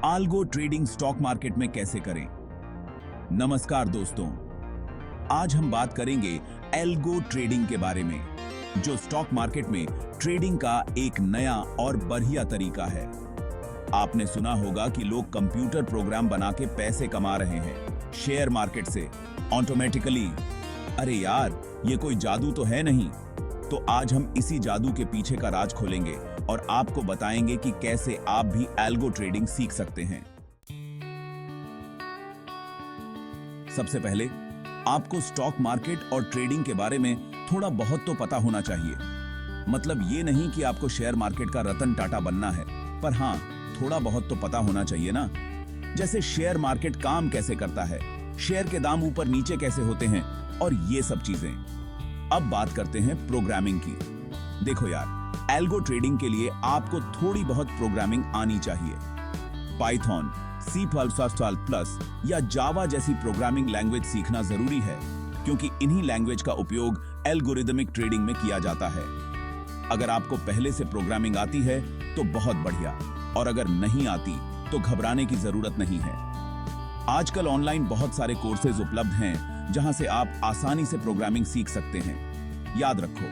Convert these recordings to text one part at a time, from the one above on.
आल्गो trading stock market में कैसे करें। नमस्कार दोस्तों, आज हम बात करेंगे एल्गो ट्रेडिंग के बारे में, जो स्टॉक मार्केट में ट्रेडिंग का एक नया और बढ़िया तरीका है। आपने सुना होगा कि लोग कंप्यूटर प्रोग्राम बना के पैसे कमा रहे हैं शेयर मार्केट से ऑटोमेटिकली। अरे यार, ये कोई जादू तो है नहीं। तो आज हम इसी जादू के पीछे का राज खोलेंगे और आपको बताएंगे कि कैसे आप भी एल्गो ट्रेडिंग सीख सकते हैं। सबसे पहले आपको स्टॉक मार्केट और ट्रेडिंग के बारे में थोड़ा बहुत तो पता होना चाहिए। मतलब ये नहीं कि आपको शेयर मार्केट का रतन टाटा बनना है, पर हाँ, थोड़ा बहुत तो पता होना चाहिए ना। जैसे शेयर मार्केट काम कैसे करता है, शेयर के दाम ऊपर नीचे कैसे होते हैं और ये सब चीजें। अब बात करते हैं प्रोग्रामिंग की। देखो यार, एल्गो ट्रेडिंग के लिए आपको थोड़ी बहुत प्रोग्रामिंग आनी चाहिए। पाइथन, C++ या जावा जैसी प्रोग्रामिंग लैंग्वेज सीखना जरूरी है, क्योंकि इन्हीं लैंग्वेज का उपयोग एल्गोरिदमिक ट्रेडिंग में किया जाता है। अगर आपको पहले से प्रोग्रामिंग आती है तो बहुत बढ़िया, और अगर नहीं आती तो घबराने की जरूरत नहीं है। आजकल ऑनलाइन बहुत सारे कोर्सेज उपलब्ध हैं जहां से आप आसानी से प्रोग्रामिंग सीख सकते हैं। याद रखो,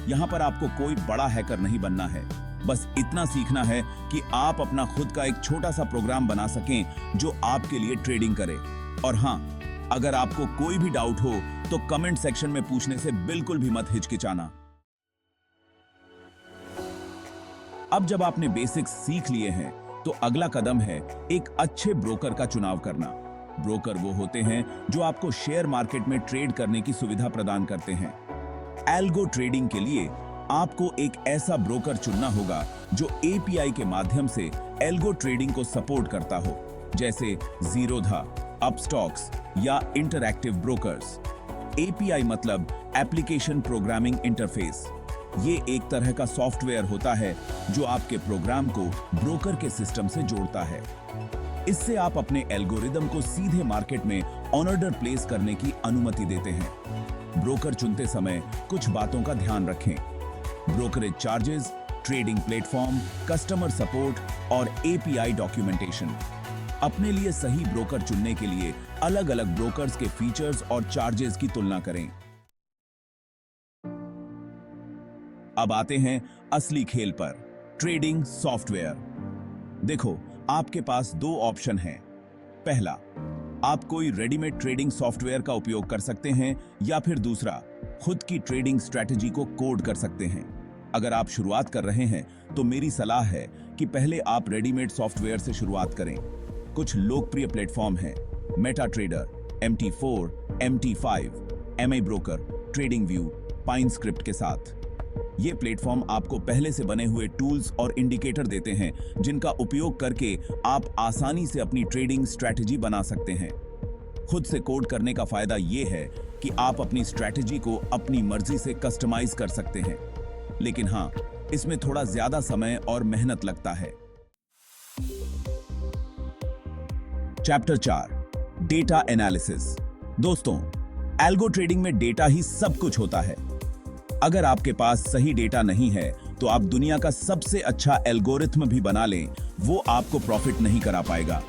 यहां पर आपको कोई बड़ा हैकर नहीं बनना है, बस इतना सीखना है कि आप अपना खुद का एक छोटा सा प्रोग्राम बना सकें जो आपके लिए ट्रेडिंग करे। और हां, अगर आपको कोई भी डाउट हो तो कमेंट सेक्शन में पूछने से बिल्कुल भी मत हिचकिचाना। अब जब आपने बेसिक्स सीख लिए हैं तो अगला कदम है एक अच्छे ब्रोकर का चुनाव करना। ब्रोकर वो होते हैं जो आपको शेयर मार्केट में ट्रेड करने की सुविधा प्रदान करते हैं। एल्गो ट्रेडिंग के लिए आपको एक ऐसा ब्रोकर चुनना होगा जो एपीआई के माध्यम से एल्गो ट्रेडिंग को सपोर्ट करता हो, जैसे जीरोधा, अपस्टॉक्स या इंटरएक्टिव ब्रोकर्स। एपीआई मतलब एप्लीकेशन प्रोग्रामिंग इंटरफेस। ये एक तरह का सॉफ्टवेयर होता है जो आपके प्रोग्राम को ब्रोकर के सिस्टम से जोड़ता है। इससे आप अपने एल्गोरिदम को सीधे मार्केट में ऑर्डर प्लेस करने की अनुमति देते हैं। ब्रोकर चुनते समय कुछ बातों का ध्यान रखें। Brokerage charges, trading platform, customer support और एपीआई डॉक्यूमेंटेशन। अपने लिए सही ब्रोकर चुनने के लिए अलग-अलग ब्रोकर्स के फीचर्स और चार्जेस की तुलना करें। अब आते हैं असली खेल पर, ट्रेडिंग सॉफ्टवेयर। देखो, आपके पास दो ऑप्शन हैं। पहला, आप कोई रेडीमेड ट्रेडिंग सॉफ्टवेयर का उपयोग कर सकते हैं, या फिर दूसरा, खुद की ट्रेडिंग स्ट्रेटजी को कोड कर सकते हैं। अगर आप शुरुआत कर रहे हैं तो मेरी सलाह है कि पहले आप रेडीमेड सॉफ्टवेयर से शुरुआत करें। कुछ लोकप्रिय प्लेटफॉर्म हैं MetaTrader, MT4, MT5, MI broker, TradingView, Pine Script के साथ। ये प्लेटफॉर्म आपको पहले से बने हुए टूल्स और इंडिकेटर देते हैं जिनका उपयोग करके आप आसानी से अपनी ट्रेडिंग स्ट्रैटेजी बना सकते हैं। खुद से कोड करने का फायदा ये है कि आप अपनी स्ट्रैटेजी को अपनी मर्जी से कस्टमाइज कर सकते हैं, लेकिन हाँ, इसमें थोड़ा ज्यादा समय और मेहनत लगता है। Chapter 4, data analysis. दोस्तों, एल्गो ट्रेडिंग में डेटा ही सब कुछ होता है। अगर आपके पास सही डेटा नहीं है तो आप दुनिया का सबसे अच्छा एल्गोरिथ्म भी बना लें, वो आपको प्रॉफिट नहीं करा पाएगा।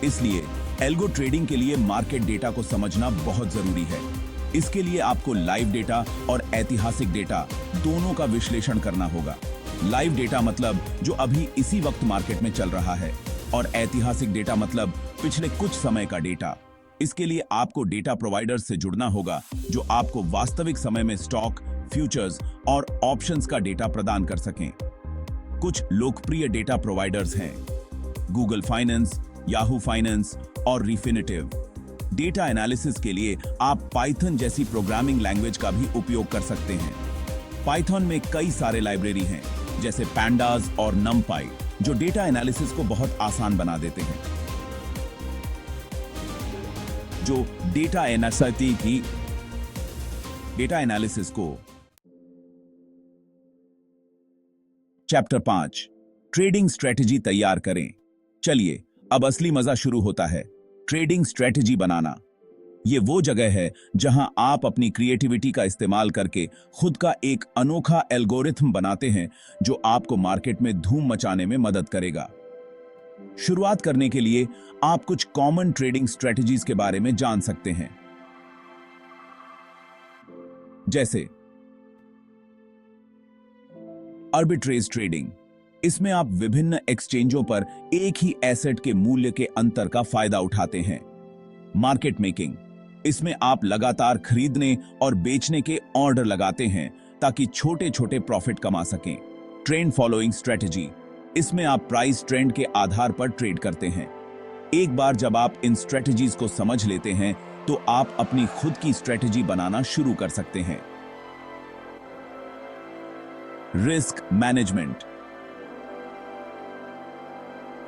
इसलिए एल्गो ट्रेडिंग के लिए मार्केट डेटा को समझना बहुत जरूरी है। इसके लिए आपको लाइव डेटा और ऐतिहासिक डेटा दोनों का विश्लेषण करना होगा। लाइव डेटा मतलब जो अभी इसी वक्त मार्केट में चल रहा है, और ऐतिहासिक डेटा मतलब पिछले कुछ समय का डेटा। इसके लिए आपको डेटा प्रोवाइडर से जुड़ना होगा जो आपको वास्तविक समय में स्टॉक, फ्यूचर्स और ऑप्शंस का डेटा प्रदान कर सकें। कुछ लोकप्रिय डेटा प्रोवाइडर्स हैं गूगल फाइनेंस, याहू फाइनेंस और रिफिनिटिव। डेटा एनालिसिस के लिए आप पाइथन जैसी प्रोग्रामिंग लैंग्वेज का भी उपयोग कर सकते हैं। पाइथन में कई सारे लाइब्रेरी हैं, जैसे पैंडास और नमपाई, जो डेटा एनालिसिस को बहुत आसान बना देते हैं। जो डेटा एनालिसिस को। चैप्टर 5, ट्रेडिंग स्ट्रेटजी तैयार करें। चलिए, अब असली मजा शुरू होता है, ट्रेडिंग स्ट्रेटजी बनाना। ये वो जगह है जहां आप अपनी क्रिएटिविटी का इस्तेमाल करके खुद का एक अनोखा एल्गोरिथम बनाते हैं जो आपको मार्केट में धूम मचाने में मदद करेगा। शुरुआत करने के लिए आप कुछ कॉमन ट्रेडिंग स्ट्रेटजीज के बारे में जान सकते हैं। जैसे आर्बिट्रेज ट्रेडिंग, इसमें आप विभिन्न एक्सचेंजों पर एक ही एसेट के मूल्य के अंतर का फायदा उठाते हैं। मार्केट मेकिंग, इसमें आप लगातार खरीदने और बेचने के ऑर्डर लगाते हैं ताकि छोटे छोटे प्रॉफिट कमा सकें। ट्रेंड फॉलोइंग स्ट्रेटजी, इसमें आप प्राइस ट्रेंड के आधार पर ट्रेड करते हैं। एक बार जब आप इन स्ट्रेटजीज को समझ लेते हैं तो आप अपनी खुद की स्ट्रेटजी बनाना शुरू कर सकते हैं। रिस्क मैनेजमेंट,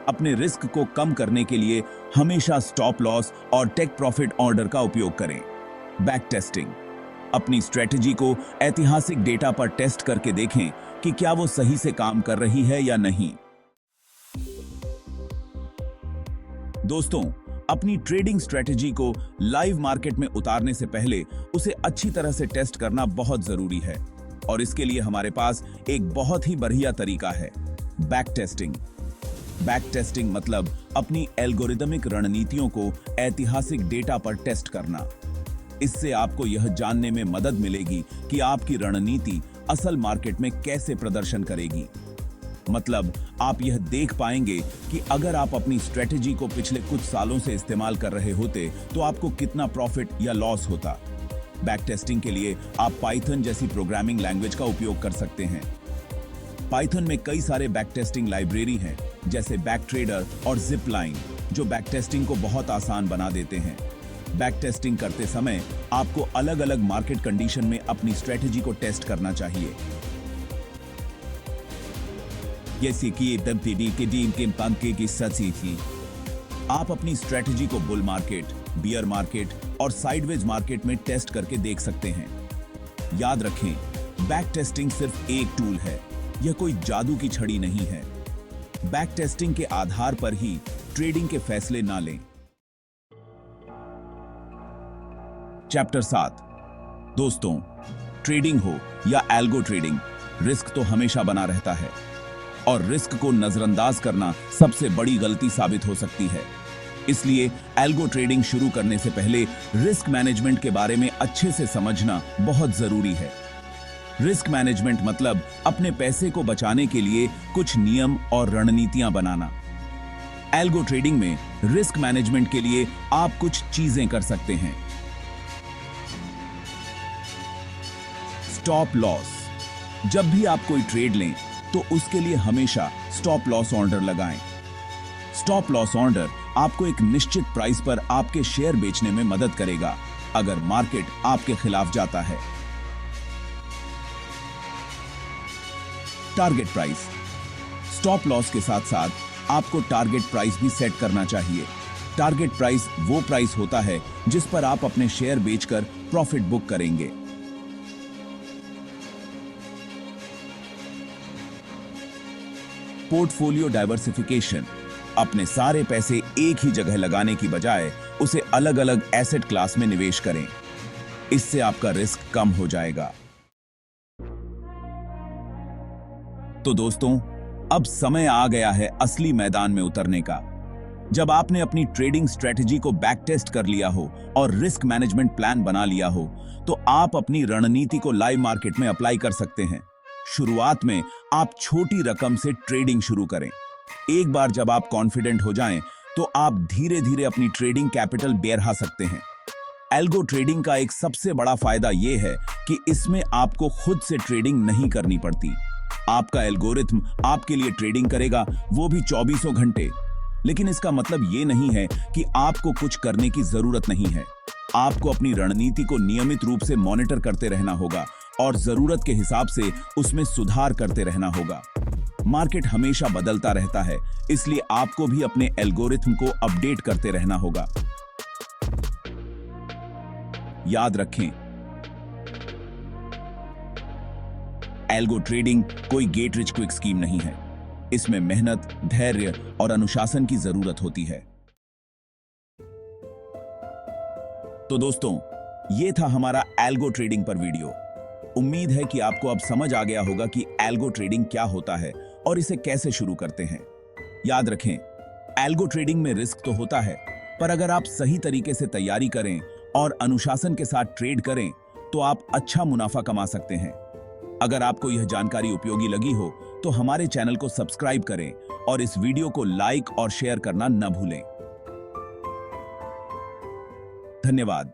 अपने रिस्क को कम करने के लिए हमेशा स्टॉप लॉस और टेक प्रॉफिट ऑर्डर का उपयोग करें। बैक टेस्टिंग, अपनी स्ट्रेटजी को ऐतिहासिक डेटा पर टेस्ट करके देखें कि क्या वो सही से काम कर रही है या नहीं। दोस्तों, अपनी ट्रेडिंग स्ट्रेटजी को लाइव मार्केट में उतारने से पहले उसे अच्छी तरह से टेस्ट करना बहुत जरूरी है और इसके लिए हमारे पास एक बहुत ही बढ़िया तरीका है, बैक टेस्टिंग। बैक टेस्टिंग मतलब अपनी एल्गोरिदमिक रणनीतियों को ऐतिहासिक डेटा पर टेस्ट करना। इससे आपको यह जानने में मदद मिलेगी कि आपकी रणनीति असल मार्केट में कैसे प्रदर्शन करेगी। मतलब आप यह देख पाएंगे कि अगर आप अपनी स्ट्रेटजी को पिछले कुछ सालों से इस्तेमाल कर रहे होते तो आपको कितना प्रॉफिट या लॉस होता। बैक टेस्टिंग के लिए आप पाइथन जैसी प्रोग्रामिंग लैंग्वेज का उपयोग कर सकते हैं। पाइथन में कई सारे बैक टेस्टिंग लाइब्रेरी हैं, जैसे बैकट्रेडर और जिपलाइन, जो बैक टेस्टिंग को बहुत आसान बना देते हैं। बैक टेस्टिंग करते समय आपको अलग अलग मार्केट कंडीशन में अपनी स्ट्रेटजी को टेस्ट करना चाहिए। जैसे कि एकदम के टीम के पंखे की सच्ची थी। आप अपनी स्ट्रेटजी को बुल मार्केट, बियर मार्केट और साइडवेज मार्केट में टेस्ट करके देख सकते हैं। याद रखें, बैक टेस्टिंग सिर्फ एक टूल है, यह कोई जादू की छड़ी नहीं है। बैक टेस्टिंग के आधार पर ही ट्रेडिंग के फैसले ना लें। चैप्टर 7। दोस्तों, ट्रेडिंग हो या एल्गो ट्रेडिंग, रिस्क तो हमेशा बना रहता है और रिस्क को नजरअंदाज करना सबसे बड़ी गलती साबित हो सकती है। इसलिए एल्गो ट्रेडिंग शुरू करने से पहले रिस्क मैनेजमेंट के बारे में अच्छे से समझना बहुत जरूरी है। रिस्क मैनेजमेंट मतलब अपने पैसे को बचाने के लिए कुछ नियम और रणनीतियां बनाना। एल्गो ट्रेडिंग में रिस्क मैनेजमेंट के लिए आप कुछ चीजें कर सकते हैं। स्टॉप लॉस, जब भी आप कोई ट्रेड लें तो उसके लिए हमेशा स्टॉप लॉस ऑर्डर लगाएं। स्टॉप लॉस ऑर्डर आपको एक निश्चित प्राइस पर आपके शेयर बेचने में मदद करेगा अगर मार्केट आपके खिलाफ जाता है। टारगेट प्राइस, स्टॉप लॉस के साथ साथ आपको टारगेट प्राइस भी सेट करना चाहिए। टारगेट प्राइस वो प्राइस होता है जिस पर आप अपने शेयर बेचकर प्रॉफिट बुक करेंगे। पोर्टफोलियो डाइवर्सिफिकेशन, अपने सारे पैसे एक ही जगह लगाने की बजाय उसे अलग अलग एसेट क्लास में निवेश करें। इससे आपका रिस्क कम हो जाएगा। तो दोस्तों, अब समय आ गया है असली मैदान में उतरने का। जब आपने अपनी ट्रेडिंग स्ट्रेटजी को बैक टेस्ट कर लिया हो और रिस्क मैनेजमेंट प्लान बना लिया हो, तो आप अपनी रणनीति को लाइव मार्केट में अप्लाई कर सकते हैं। शुरुआत में आप छोटी रकम से ट्रेडिंग शुरू करें। एक बार जब आप कॉन्फिडेंट हो जाएं, तो आप धीरे धीरे अपनी ट्रेडिंग कैपिटल बढ़ा सकते हैं। एल्गो ट्रेडिंग का एक सबसे बड़ा फायदा यह है कि इसमें आपको खुद से ट्रेडिंग नहीं करनी पड़ती। आपका एल्गोरिथम आपके लिए ट्रेडिंग करेगा, वो भी 24 घंटे। लेकिन इसका मतलब ये नहीं है कि आपको कुछ करने की जरूरत नहीं है। आपको अपनी रणनीति को नियमित रूप से मॉनिटर करते रहना होगा और जरूरत के हिसाब से उसमें सुधार करते रहना होगा। मार्केट हमेशा बदलता रहता है, इसलिए आपको भी अपने एल्गोरिथम को अपडेट करते रहना होगा। याद रखें, एल्गो ट्रेडिंग कोई गेट रिच क्विक स्कीम नहीं है। इसमें मेहनत, धैर्य और अनुशासन की जरूरत होती है। तो दोस्तों, यह था हमारा एल्गो ट्रेडिंग पर वीडियो। उम्मीद है कि आपको अब समझ आ गया होगा कि एल्गो ट्रेडिंग क्या होता है और इसे कैसे शुरू करते हैं। याद रखें, एल्गो ट्रेडिंग में रिस्क तो होता है, पर अगर आप सही तरीके से तैयारी करें और अनुशासन के साथ ट्रेड करें तो आप अच्छा मुनाफा कमा सकते हैं। अगर आपको यह जानकारी उपयोगी लगी हो तो हमारे चैनल को सब्सक्राइब करें और इस वीडियो को लाइक और शेयर करना न भूलें। धन्यवाद।